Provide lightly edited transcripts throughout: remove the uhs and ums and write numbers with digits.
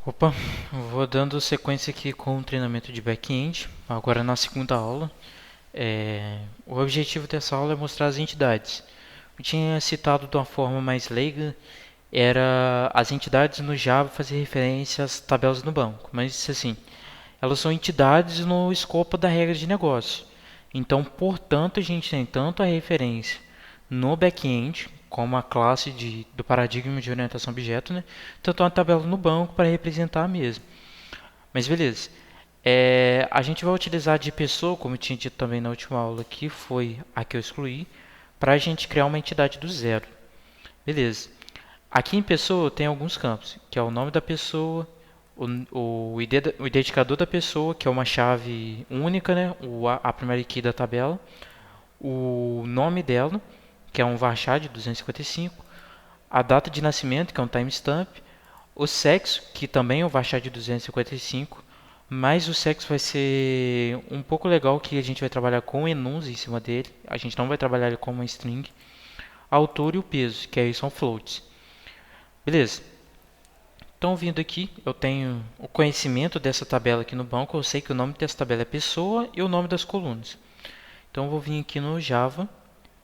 Opa, vou dando sequência aqui com o treinamento de back-end, agora na segunda aula. O objetivo dessa aula é mostrar as entidades. Eu tinha citado de uma forma mais leiga, era as entidades no Java fazer referência às tabelas no banco, mas assim, elas são entidades no escopo da regra de negócio. Então, portanto, a gente tem tanto a referência no back-end, como a classe do paradigma de orientação a objeto, né? Tanto uma tabela no banco para representar a mesma. Mas beleza. A gente vai utilizar de pessoa, como eu tinha dito também na última aula, que foi a que eu excluí, para a gente criar uma entidade do zero. Beleza. Aqui em pessoa tem alguns campos, que é o nome da pessoa, o identificador da pessoa, que é uma chave única, né? A primeira key da tabela, o nome dela, que é um varchar de 255, a data de nascimento, que é um timestamp, o sexo, que também é um varchar de 255, mas o sexo vai ser um pouco legal que a gente vai trabalhar com enums em cima dele, a gente não vai trabalhar ele como uma string, a altura e o peso, que aí são floats. Beleza. Então, vindo aqui, eu tenho o conhecimento dessa tabela aqui no banco. Eu sei que o nome dessa tabela é pessoa e o nome das colunas. Então, eu vou vir aqui no Java,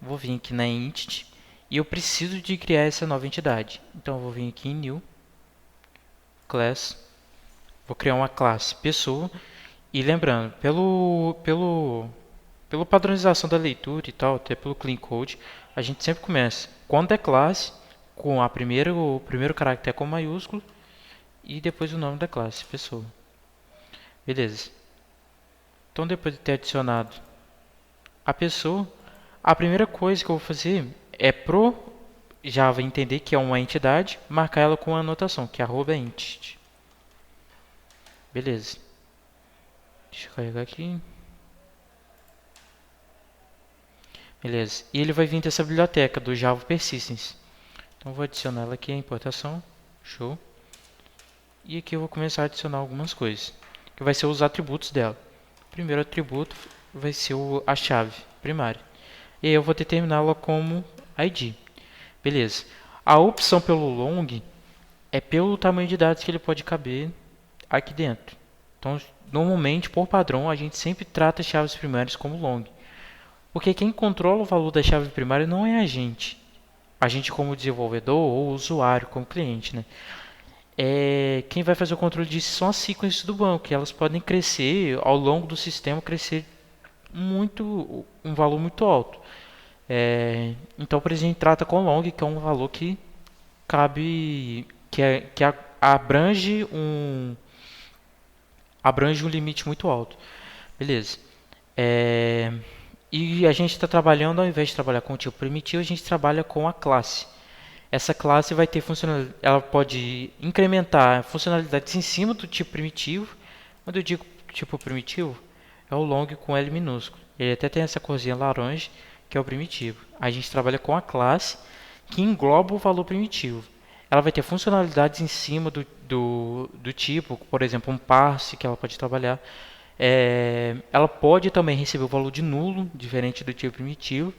vou vir aqui na Entity e eu preciso de criar essa nova entidade. Então, eu vou vir aqui em New, Class, vou criar uma classe pessoa. E lembrando, pela padronização da leitura e tal, até pelo clean code, a gente sempre começa, quando é classe, com o primeiro caractere com maiúsculo e depois o nome da classe, pessoa. Beleza. Então, depois de ter adicionado a pessoa, a primeira coisa que eu vou fazer é pro Java entender que é uma entidade, marcar ela com uma anotação, que é @entity. Beleza. Deixa eu carregar aqui. Beleza. E ele vai vir dessa biblioteca do Java Persistence. Então, vou adicionar ela aqui, a importação. Show. E aqui eu vou começar a adicionar algumas coisas, que vai ser os atributos dela. O primeiro atributo vai ser a chave primária. E aí eu vou determiná-la como ID. Beleza. A opção pelo long é pelo tamanho de dados que ele pode caber aqui dentro. Então, normalmente, por padrão, a gente sempre trata as chaves primárias como long. Porque quem controla o valor da chave primária não é a gente. A gente como desenvolvedor ou o usuário como cliente, né? Quem vai fazer o controle disso são as sequências do banco, que elas podem crescer ao longo do sistema, crescer muito, um valor muito alto. Então, por exemplo, a gente trata com long, que é um valor que cabe, abrange um limite muito alto. Beleza. É, e a gente está trabalhando, ao invés de trabalhar com o tipo primitivo, a gente trabalha com a classe. Essa classe vai ter funcionalidade, ela pode incrementar funcionalidades em cima do tipo primitivo. Quando eu digo tipo primitivo, é o long com L minúsculo. Ele até tem essa corzinha laranja, que é o primitivo. A gente trabalha com a classe que engloba o valor primitivo. Ela vai ter funcionalidades em cima do tipo, por exemplo, um parse que ela pode trabalhar. Ela pode também receber o valor de nulo, diferente do tipo primitivo.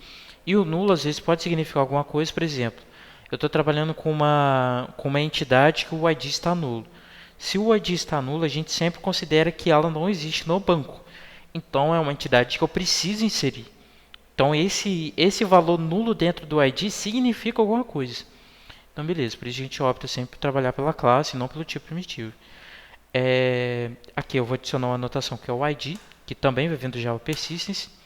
E o nulo às vezes pode significar alguma coisa, por exemplo, eu estou trabalhando com uma entidade que o ID está nulo. Se o ID está nulo, a gente sempre considera que ela não existe no banco. Então é uma entidade que eu preciso inserir. Então esse valor nulo dentro do ID significa alguma coisa. Então beleza, por isso a gente opta sempre por trabalhar pela classe e não pelo tipo primitivo. Aqui eu vou adicionar uma anotação que é o ID, que também vai vir do Java Persistence.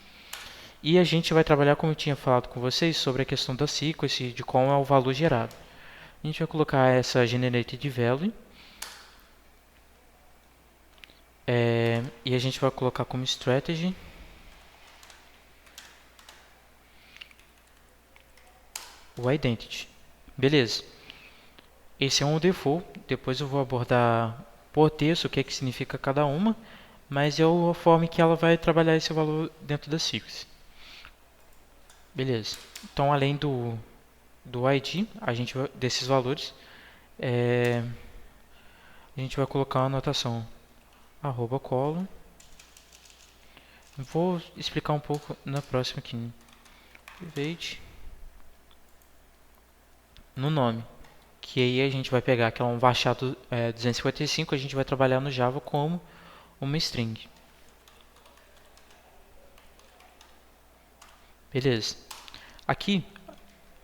E a gente vai trabalhar, como eu tinha falado com vocês, sobre a questão da sequence, de como é o valor gerado. A gente vai colocar essa generated value. E a gente vai colocar como strategy o identity. Beleza. Esse é um default. Depois eu vou abordar por texto o que, é que significa cada uma. Mas é a forma que ela vai trabalhar esse valor dentro da sequence. Beleza. Então, além do ID, desses valores, a gente vai colocar uma anotação @column. Vou explicar um pouco na próxima aqui. Private no nome, que aí a gente vai pegar que é um varchado 255, a gente vai trabalhar no Java como uma string. Beleza. Aqui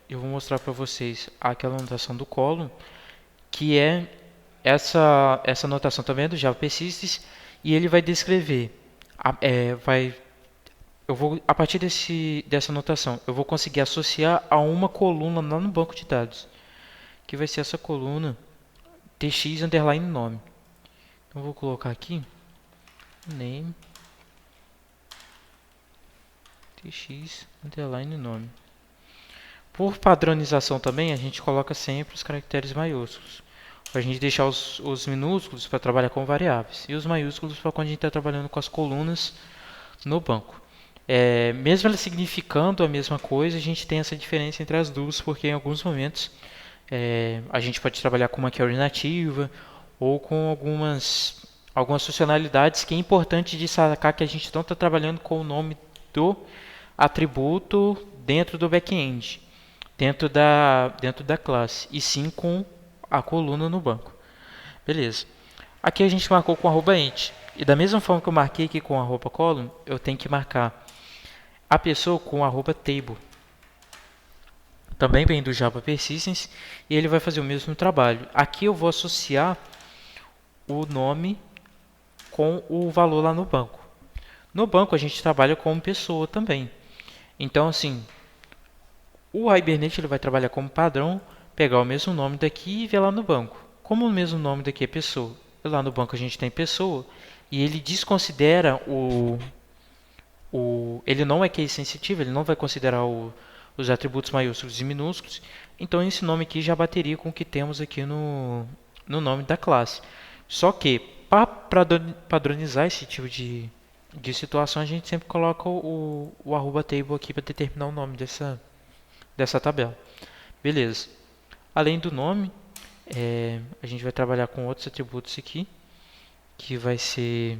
eu vou mostrar para vocês aquela notação do column, que é essa notação também é do Java Persistence, e ele vai descrever, eu vou, a partir dessa notação, eu vou conseguir associar a uma coluna lá no banco de dados, que vai ser essa coluna tx underline nome. Então eu vou colocar aqui name tx underline nome. Por padronização também, a gente coloca sempre os caracteres maiúsculos, para a gente deixar os minúsculos para trabalhar com variáveis e os maiúsculos para quando a gente está trabalhando com as colunas no banco. Mesmo ela significando a mesma coisa, a gente tem essa diferença entre as duas, porque em alguns momentos a gente pode trabalhar com uma query nativa ou com algumas funcionalidades que é importante de sacar que a gente não está trabalhando com o nome do atributo dentro do back-end, dentro da classe, e sim com a coluna no banco. Beleza. Aqui a gente marcou com @int. E da mesma forma que eu marquei aqui com @column, eu tenho que marcar a pessoa com @table. Também vem do Java Persistence e ele vai fazer o mesmo trabalho. Aqui eu vou associar o nome com o valor lá no banco. No banco a gente trabalha como pessoa também. Então assim, o Hibernate ele vai trabalhar como padrão, pegar o mesmo nome daqui e ver lá no banco. Como o mesmo nome daqui é pessoa, lá no banco a gente tem pessoa, e ele desconsidera ele não é case sensitivo, ele não vai considerar os atributos maiúsculos e minúsculos, então esse nome aqui já bateria com o que temos aqui no nome da classe. Só que, para padronizar esse tipo de situação, a gente sempre coloca o @table aqui para determinar o nome dessa tabela. Beleza. Além do nome, a gente vai trabalhar com outros atributos aqui, que vai ser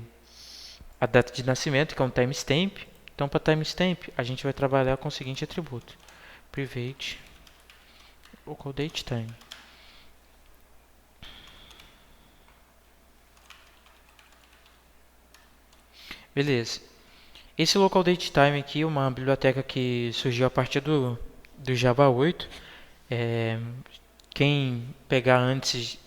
a data de nascimento, que é um timestamp. Então, para timestamp, a gente vai trabalhar com o seguinte atributo: private local date time. Beleza. Esse local date time aqui é uma biblioteca que surgiu a partir do Java 8. Quem pegar antes,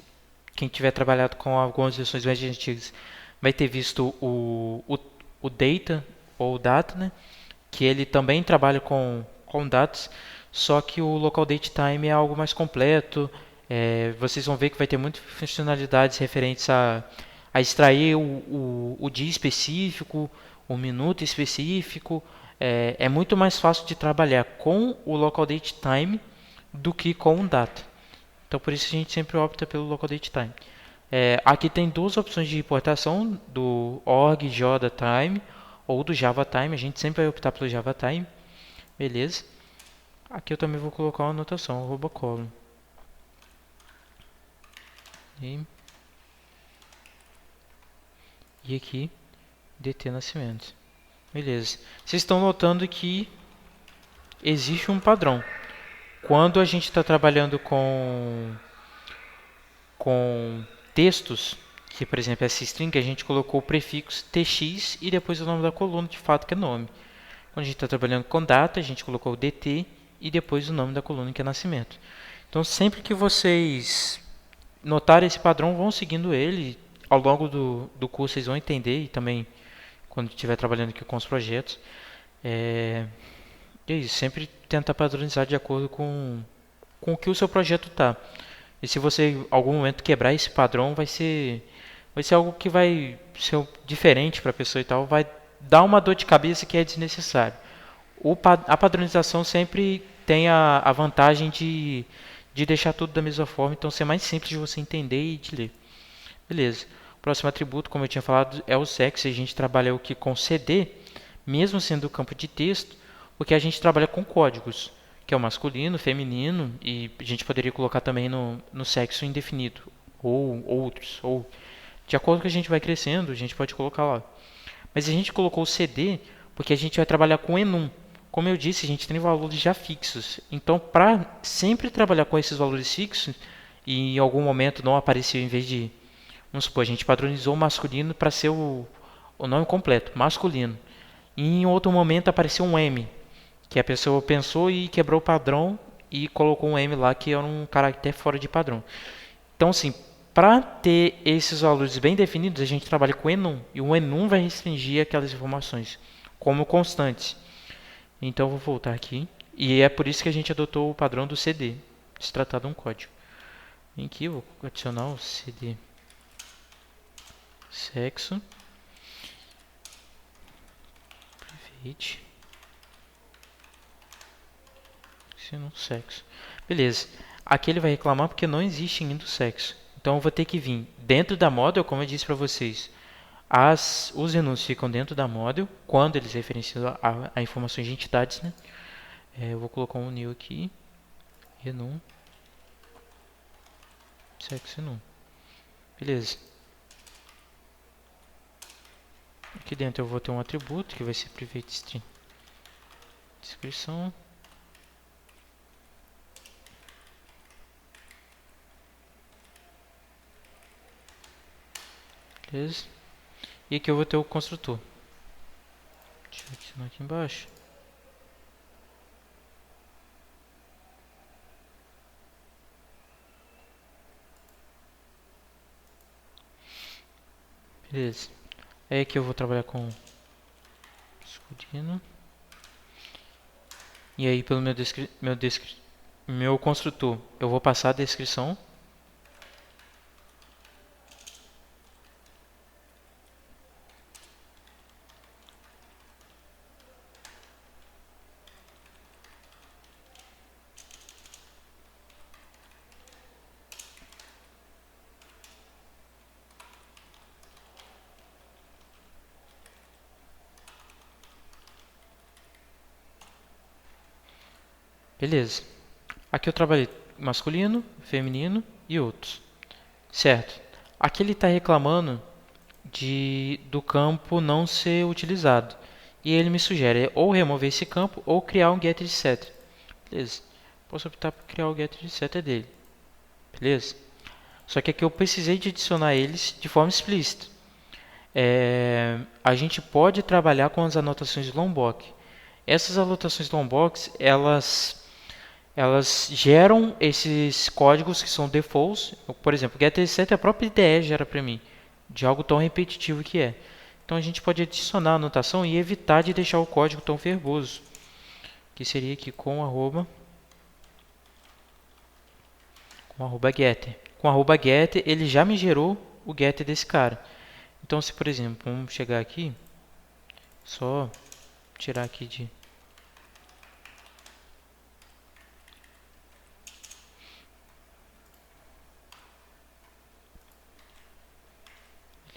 quem tiver trabalhado com algumas versões mais antigas, vai ter visto o data, ou data, né? Que ele também trabalha com dados, só que o local date time é algo mais completo. Vocês vão ver que vai ter muitas funcionalidades referentes a extrair o dia específico, o minuto específico. É muito mais fácil de trabalhar com o local date time do que com o data. Então por isso a gente sempre opta pelo local date time. Aqui tem duas opções de importação, do org JTime ou do Java Time. A gente sempre vai optar pelo Java Time. Beleza. Aqui eu também vou colocar uma anotação, @column. E aqui, DT Nascimento. Beleza. Vocês estão notando que existe um padrão. Quando a gente está trabalhando com textos, que por exemplo essa string, a gente colocou o prefixo tx e depois o nome da coluna, de fato, que é nome. Quando a gente está trabalhando com data, a gente colocou o dt e depois o nome da coluna, que é nascimento. Então sempre que vocês notarem esse padrão, vão seguindo ele. Ao longo do curso vocês vão entender, e também quando estiver trabalhando aqui com os projetos. E é isso, sempre tentar padronizar de acordo com o que o seu projeto está. E se você em algum momento quebrar esse padrão, vai ser algo que vai ser diferente para a pessoa e tal, vai dar uma dor de cabeça que é desnecessário. A padronização sempre tem a vantagem de deixar tudo da mesma forma, então ser mais simples de você entender e de ler. Beleza. O próximo atributo, como eu tinha falado, é o sexo. A gente trabalha aqui com CD, mesmo sendo o campo de texto, porque a gente trabalha com códigos, que é o masculino, feminino, e a gente poderia colocar também no sexo indefinido, ou outros, ou de acordo com que a gente vai crescendo, a gente pode colocar lá. Mas a gente colocou o CD porque a gente vai trabalhar com enum. Como eu disse, a gente tem valores já fixos. Então, para sempre trabalhar com esses valores fixos, e em algum momento não apareceu, em vez de, vamos supor, a gente padronizou o masculino para ser o nome completo, masculino. E em outro momento apareceu um M, que a pessoa pensou e quebrou o padrão e colocou um M lá que era um caractere fora de padrão. Então, assim, para ter esses valores bem definidos, a gente trabalha com enum, e o enum vai restringir aquelas informações como constantes. Então, eu vou voltar aqui, e é por isso que a gente adotou o padrão do CD, se tratar de um código. Vem aqui, eu vou adicionar o CD sexo, private, ensino sexo. Beleza. Aqui ele vai reclamar porque não existe ainda o sexo. Então eu vou ter que vir dentro da model, como eu disse para vocês. Os enums ficam dentro da model quando eles referenciam a informações de entidades, né? Eu vou colocar um new aqui, enum, sexo enum. Beleza. Aqui dentro eu vou ter um atributo que vai ser private string descrição. Beleza. E aqui eu vou ter o construtor. Deixa eu adicionar aqui embaixo. Beleza. Aí aqui eu vou trabalhar com escudino. E aí pelo meu construtor eu vou passar a descrição. Beleza. Aqui eu trabalhei masculino, feminino e outros. Certo. Aqui ele está reclamando do campo não ser utilizado. E ele me sugere ou remover esse campo ou criar um getter etc. Beleza. Posso optar por criar o getter etc dele. Beleza. Só que aqui eu precisei de adicionar eles de forma explícita. A gente pode trabalhar com as anotações de Lombok. Essas anotações Lombok, elas geram esses códigos que são defaults. Por exemplo, getExec a própria IDE gera para mim, de algo tão repetitivo que é. Então a gente pode adicionar a anotação e evitar de deixar o código tão verboso, que seria aqui com arroba getter. Com arroba getter ele já me gerou o getter desse cara. Então se por exemplo, vamos chegar aqui, só tirar aqui de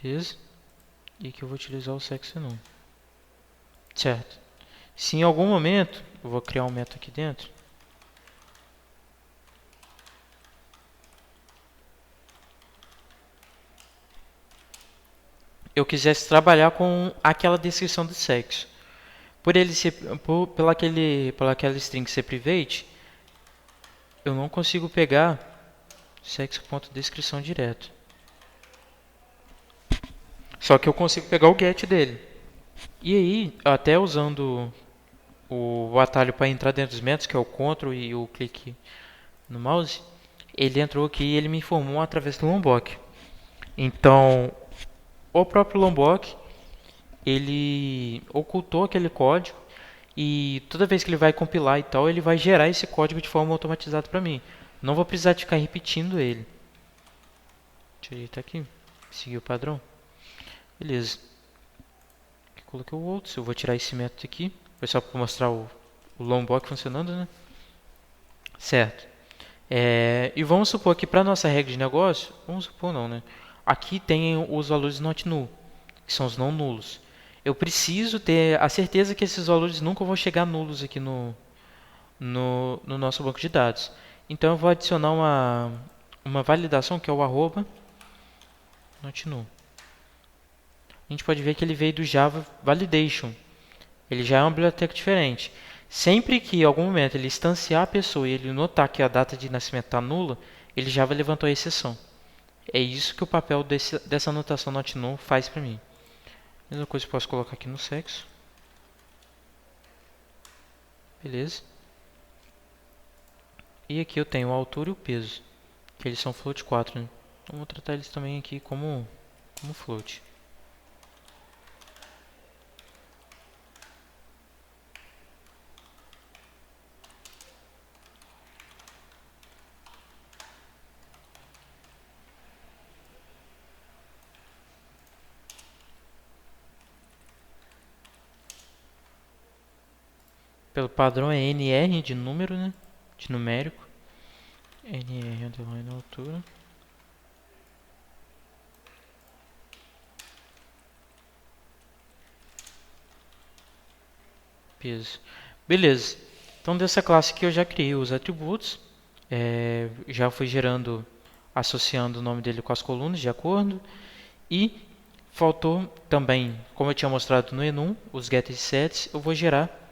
beleza. E aqui eu vou utilizar o sexo enum. Certo. Se em algum momento, eu vou criar um método aqui dentro. Eu quisesse trabalhar com aquela descrição do sexo. Por ele ser, pela aquela string ser private, eu não consigo pegar sexo.descrição direto. Só que eu consigo pegar o get dele. E aí, até usando o atalho para entrar dentro dos métodos, que é o Ctrl e o clique no mouse, ele entrou aqui e ele me informou através do Lombok. Então, o próprio Lombok, ele ocultou aquele código e toda vez que ele vai compilar e tal, ele vai gerar esse código de forma automatizada para mim. Não vou precisar de ficar repetindo ele. Deixa eu ajeitar aqui, seguir o padrão. Beleza. Coloquei o outro, eu vou tirar esse método aqui, só para mostrar o Lombok funcionando, né? Certo. E vamos supor que para nossa regra de negócio, vamos supor não, né? Aqui tem os valores not null, que são os não nulos. Eu preciso ter a certeza que esses valores nunca vão chegar nulos aqui no nosso banco de dados. Então eu vou adicionar uma validação que é o arroba not null. A gente pode ver que ele veio do Java Validation. Ele já é uma biblioteca diferente. Sempre que em algum momento ele instanciar a pessoa e ele notar que a data de nascimento está nula, ele já levantou a exceção. É isso que o papel dessa anotação not null faz para mim. Mesma coisa que eu posso colocar aqui no sexo. Beleza. E aqui eu tenho a altura e o peso, que eles são float 4, né? Então vou tratar eles também aqui como float. Pelo padrão é NR de número, né? De numérico. NR underline altura. Peso. Beleza. Então dessa classe aqui eu já criei os atributos. Já fui gerando, associando o nome dele com as colunas de acordo. E faltou também, como eu tinha mostrado no enum, os getters e sets, eu vou gerar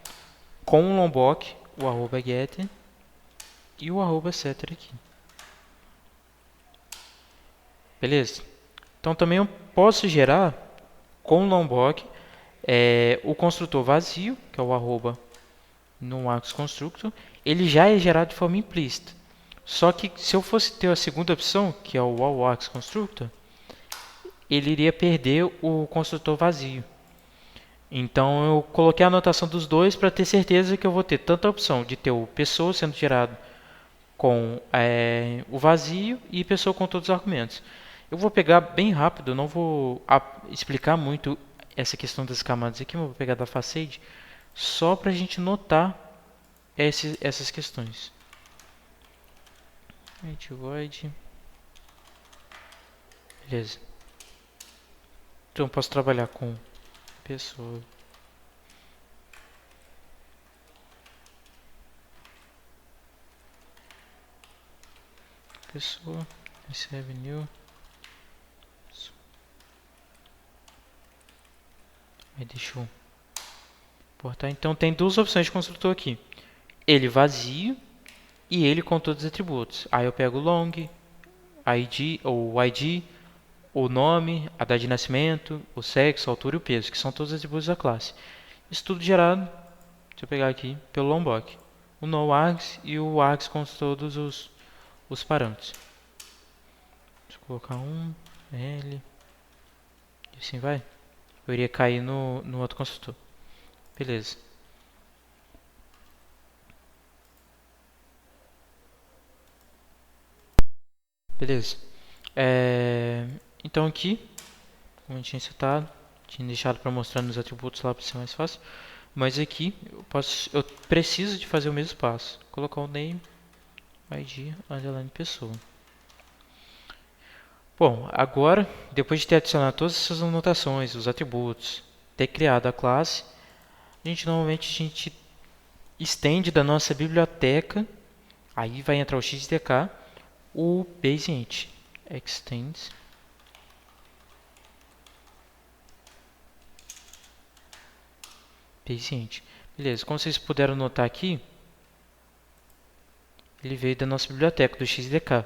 com o lombok, o arroba getter e o arroba setter aqui. Beleza? Então também eu posso gerar com o lombok o construtor vazio, que é o arroba no Axis Constructor, ele já é gerado de forma implícita. Só que se eu fosse ter a segunda opção, que é o AllAxis Constructor, ele iria perder o construtor vazio. Então eu coloquei a anotação dos dois para ter certeza que eu vou ter tanto a opção de ter o pessoa sendo gerado com o vazio e pessoa com todos os argumentos. Eu vou pegar bem rápido, eu não vou explicar muito essa questão das camadas aqui, mas vou pegar da facade só para a gente notar essas questões. Void. Beleza. Então eu posso trabalhar com pessoa. Pessoa. Recebe new. Aí deixa eu portar. Então tem duas opções de construtor aqui. Ele vazio e ele com todos os atributos. Aí eu pego o long, ID ou ID, o nome, a data de nascimento, o sexo, a altura e o peso, que são todos os atributos da classe. Isso tudo gerado, deixa eu pegar aqui, pelo lombok. O noArgs e o args com todos os parâmetros. Deixa eu colocar um, L, e assim vai. Eu iria cair no outro construtor. Beleza. Beleza. Então aqui, como eu tinha citado, tinha deixado para mostrar nos atributos lá para ser mais fácil. Mas aqui eu preciso de fazer o mesmo passo. Colocar o name, ID, underline pessoa. Bom, agora, depois de ter adicionado todas essas anotações, os atributos, ter criado a classe, normalmente a gente estende da nossa biblioteca, aí vai entrar o XDK, o BaseInt. Extends. BaseInt. Beleza, como vocês puderam notar aqui, ele veio da nossa biblioteca, do XDK.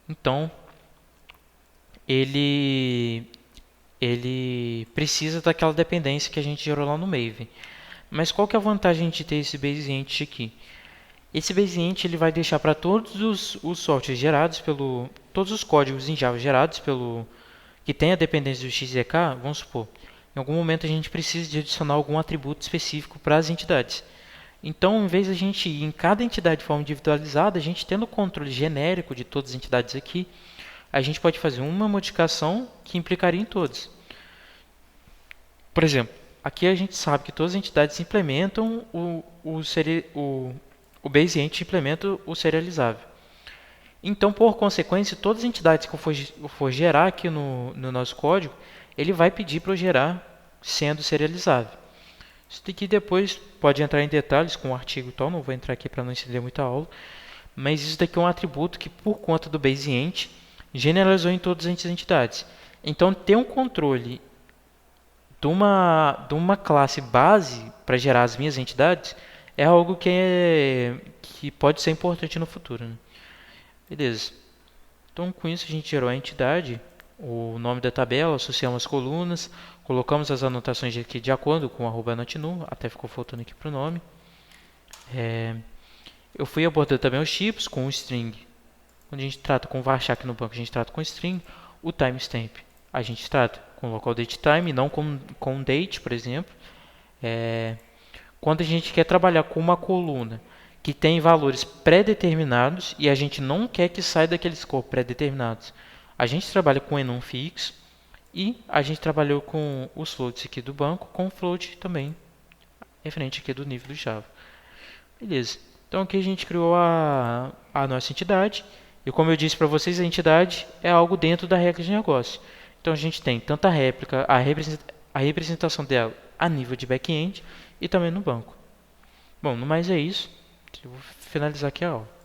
Então, ele precisa daquela dependência que a gente gerou lá no Maven. Mas qual que é a vantagem de ter esse BaseInt aqui? Esse BaseInt ele vai deixar para todos os softwares gerados pelo... Todos os códigos em Java gerados pelo... que tem a dependência do XDK, vamos supor, em algum momento a gente precisa de adicionar algum atributo específico para as entidades. Então, em vez de a gente ir em cada entidade de forma individualizada, a gente tendo o controle genérico de todas as entidades aqui, a gente pode fazer uma modificação que implicaria em todas. Por exemplo, aqui a gente sabe que todas as entidades implementam o BaseInt implementa o serializável. Então, por consequência, todas as entidades que eu for gerar aqui no nosso código, ele vai pedir para eu gerar sendo serializável. Isso daqui depois pode entrar em detalhes com o artigo e tal, não vou entrar aqui para não estender muita aula. Mas isso daqui é um atributo que, por conta do BaseInt, generalizou em todas as entidades. Então, ter um controle de uma classe base para gerar as minhas entidades é algo que pode ser importante no futuro, né? Beleza. Então, com isso, a gente gerou a entidade, o nome da tabela, associamos as colunas, colocamos as anotações aqui de acordo com o @notenu, até ficou faltando aqui para o nome. Eu fui abordando também os tipos com o string. Quando a gente trata com varchar aqui no banco, a gente trata com string. O timestamp a gente trata com local date time, não com date, por exemplo. Quando a gente quer trabalhar com uma coluna que tem valores pré-determinados e a gente não quer que saia daquele escopo pré-determinados, a gente trabalha com enum fixo e a gente trabalhou com os floats aqui do banco, com float também, referente aqui do nível do Java. Beleza. Então aqui a gente criou a nossa entidade. E como eu disse para vocês, a entidade é algo dentro da regra de negócio. Então a gente tem tanto a réplica, a representação dela a nível de back-end e também no banco. Bom, no mais é isso. Eu vou finalizar aqui a aula.